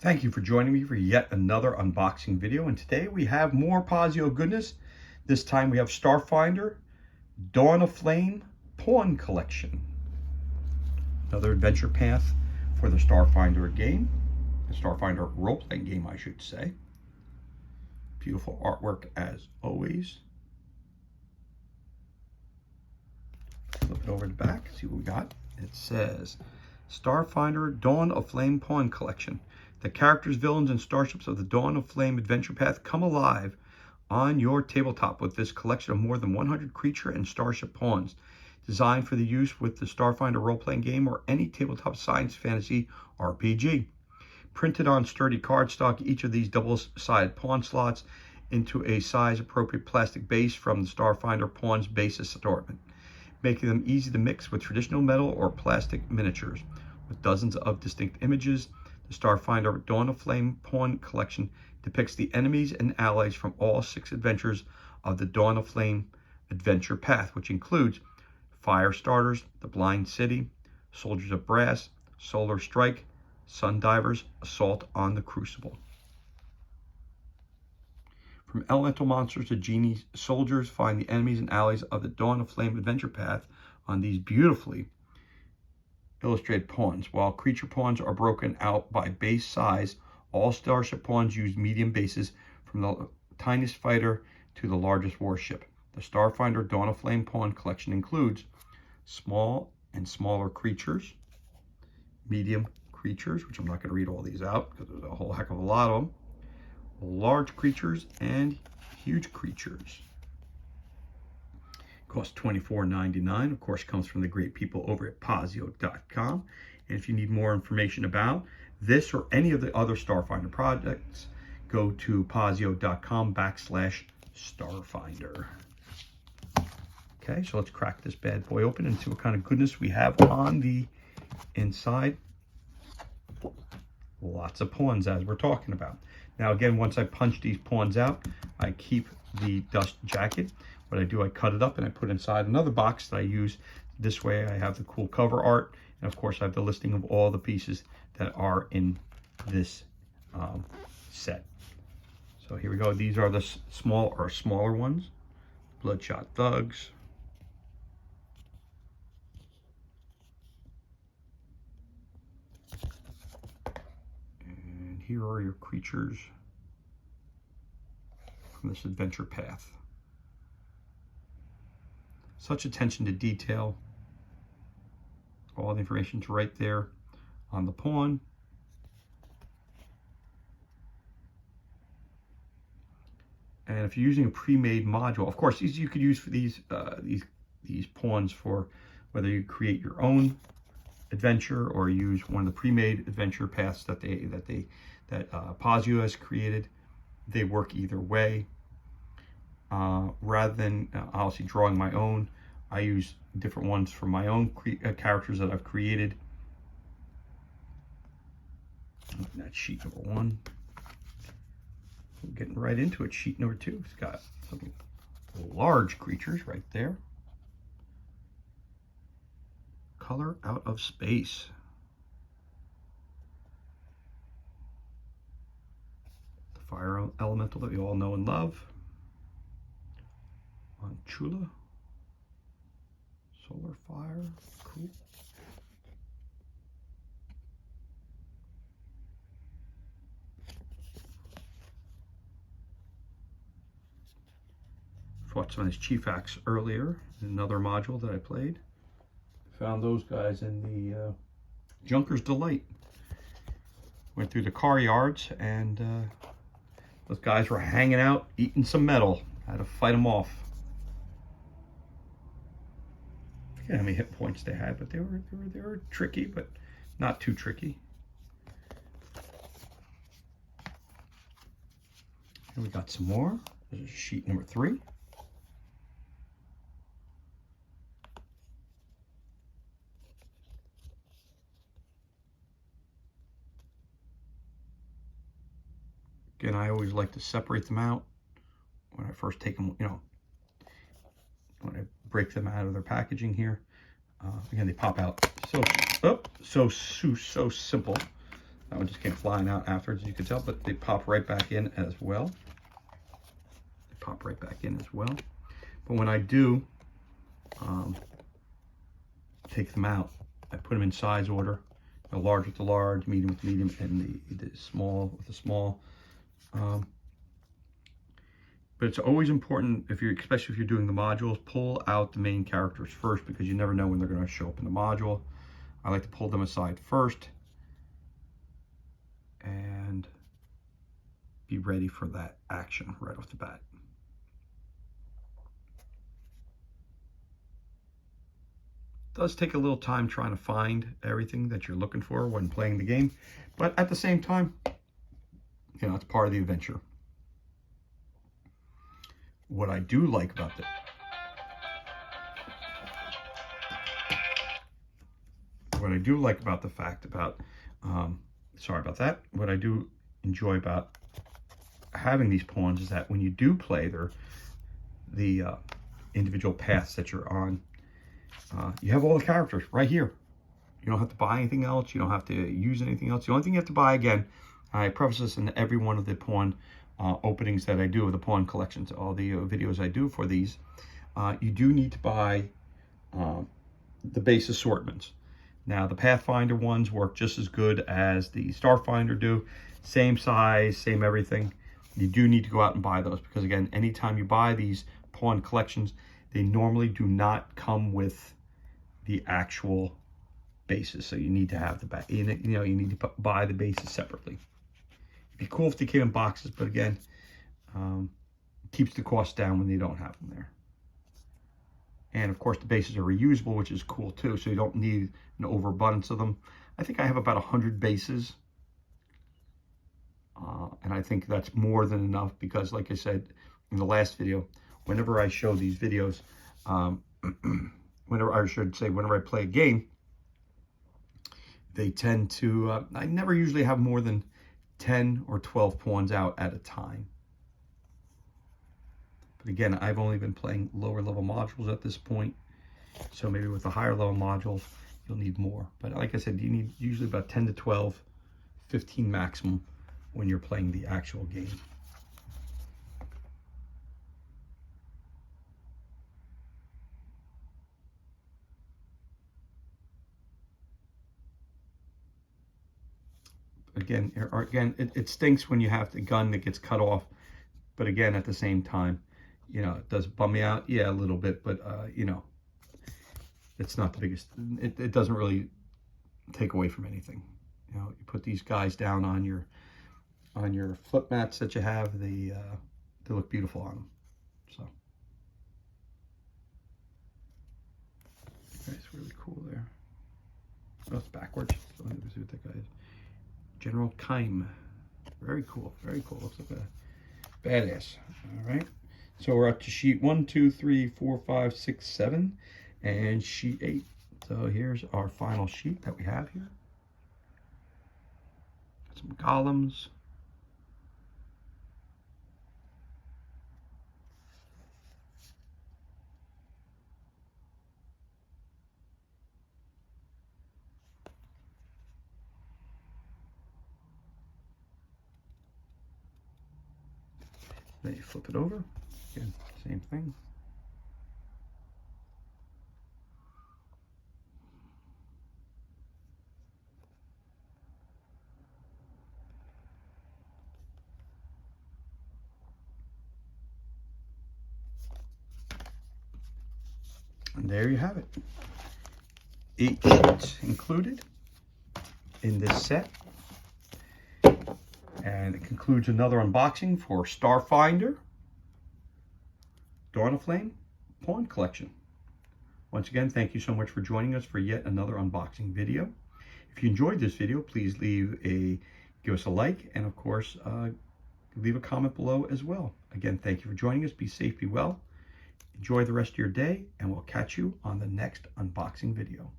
Thank you for joining me for yet another unboxing video, and today we have more Pazio goodness. This time we have Starfinder Dawn of Flame Pawn Collection. Another adventure path for the Starfinder game, the Starfinder role-playing game I should say. Beautiful artwork as always. Flip it over to the back, see what we got. It says Starfinder Dawn of Flame Pawn Collection. The characters, villains, and starships of the Dawn of Flame adventure path come alive on your tabletop with this collection of more than 100 creature and starship pawns, designed for the use with the Starfinder role-playing game or any tabletop science fantasy RPG. Printed on sturdy cardstock, each of these double-sided pawn slots into a size-appropriate plastic base from the Starfinder Pawns base assortment, making them easy to mix with traditional metal or plastic miniatures. With dozens of distinct images, the Starfinder Dawn of Flame Pawn Collection depicts the enemies and allies from all 6 adventures of the Dawn of Flame adventure path, which includes Fire Starters, the Blind City, Soldiers of Brass, Solar Strike, Sun Divers, Assault on the Crucible. From elemental monsters to genie soldiers, find the enemies and allies of the Dawn of Flame adventure path on these beautifully illustrated pawns. While creature pawns are broken out by base size, all starship pawns use medium bases from the tiniest fighter to the largest warship. The Starfinder Dawn of Flame Pawn Collection includes small and smaller creatures, medium creatures, which I'm not going to read all these out because there's a whole heck of a lot of them, large creatures, and huge creatures. Costs $24.99. Of course, comes from the great people over at Pazio.com. And if you need more information about this or any of the other Starfinder projects, go to Pazio.com/Starfinder. Okay, so let's crack this bad boy open and see what kind of goodness we have on the inside. Lots of pawns, as we're talking about. Now, again, once I punch these pawns out, I keep the dust jacket. What I do, I cut it up and I put inside another box that I use. This way I have the cool cover art. And of course, I have the listing of all the pieces that are in this set. So here we go. These are the smaller ones. Bloodshot Thugs. And here are your creatures from this adventure path. Such attention to detail. All the information's right there on the pawn. And if you're using a pre-made module, of course, these you could use for these pawns for whether you create your own adventure or use one of the pre-made adventure paths that Pazio has created. They work either way. Rather than obviously drawing my own, I use different ones for my own characters that I've created. That's sheet number 1. We're getting right into it. Sheet number 2. It's got some large creatures right there. Color Out of Space. The fire elemental that we all know and love. On Chula, Solar Fire, cool. Fought some of these Chief Acts earlier in another module that I played. Found those guys in the Junker's Delight. Went through the car yards and those guys were hanging out, eating some metal. I had to fight them off. How many hit points they had, but they were tricky, but not too tricky. And we got some more. This is sheet number 3. Again, I always like to separate them out when I first take them, when I break them out of their packaging here. Again, they pop out so simple. That one just came flying out afterwards, as you can tell, but they pop right back in as well. They pop right back in as well. But when I do take them out, I put them in size order. The large with the large, medium with the medium, and the small with the small. But it's always important, especially if you're doing the modules, pull out the main characters first, because you never know when they're going to show up in the module. I like to pull them aside first and be ready for that action right off the bat. It does take a little time trying to find everything that you're looking for when playing the game, but at the same time, you know, it's part of the adventure. What I do like about the fact about, sorry about that, what I do enjoy about having these pawns is that when you do play the individual paths that you're on, you have all the characters right here. You don't have to buy anything else. You don't have to use anything else. The only thing you have to buy, again, I preface this in every one of the pawn openings that I do, of the pawn collections, all the videos I do for these, you do need to buy the base assortments. Now, the Pathfinder ones work just as good as the Starfinder do. Same size, same everything. You do need to go out and buy those, because again, anytime you buy these pawn collections, they normally do not come with the actual bases. So you need to have you need to buy the bases separately. It'd be cool if they came in boxes, but again, keeps the cost down when they don't have them there. And of course, the bases are reusable, which is cool too, so you don't need an overabundance of them. I think I have about 100 bases, and I think that's more than enough, because like I said in the last video, whenever I show these videos, whenever I play a game, they tend to, I never usually have more than 10 or 12 pawns out at a time. But again, I've only been playing lower level modules at this point, so maybe with the higher level modules, you'll need more. But like I said, you need usually about 10 to 12, 15 maximum when you're playing the actual game. Again, it stinks when you have the gun that gets cut off. But again, at the same time, you know, it does bum me out. Yeah, a little bit, but you know, it's not the biggest. It doesn't really take away from anything. You know, you put these guys down on your flip mats that you have. They look beautiful on them. So that's really cool there. Oh, it's backwards. So let me see what that guy is. General Keim. Very cool. Very cool. Looks like a badass. All right. So we're up to sheet 1, 2, 3, 4, 5, 6, 7, and sheet 8. So here's our final sheet that we have here. Some golems. Then you flip it over. Again, same thing. And there you have it. 8 sheets included in this set. And it concludes another unboxing for Starfinder Dawn of Flame Pawn Collection. Once again, thank you so much for joining us for yet another unboxing video. If you enjoyed this video, please give us a like, and of course, leave a comment below as well. Again, thank you for joining us. Be safe, be well. Enjoy the rest of your day, and we'll catch you on the next unboxing video.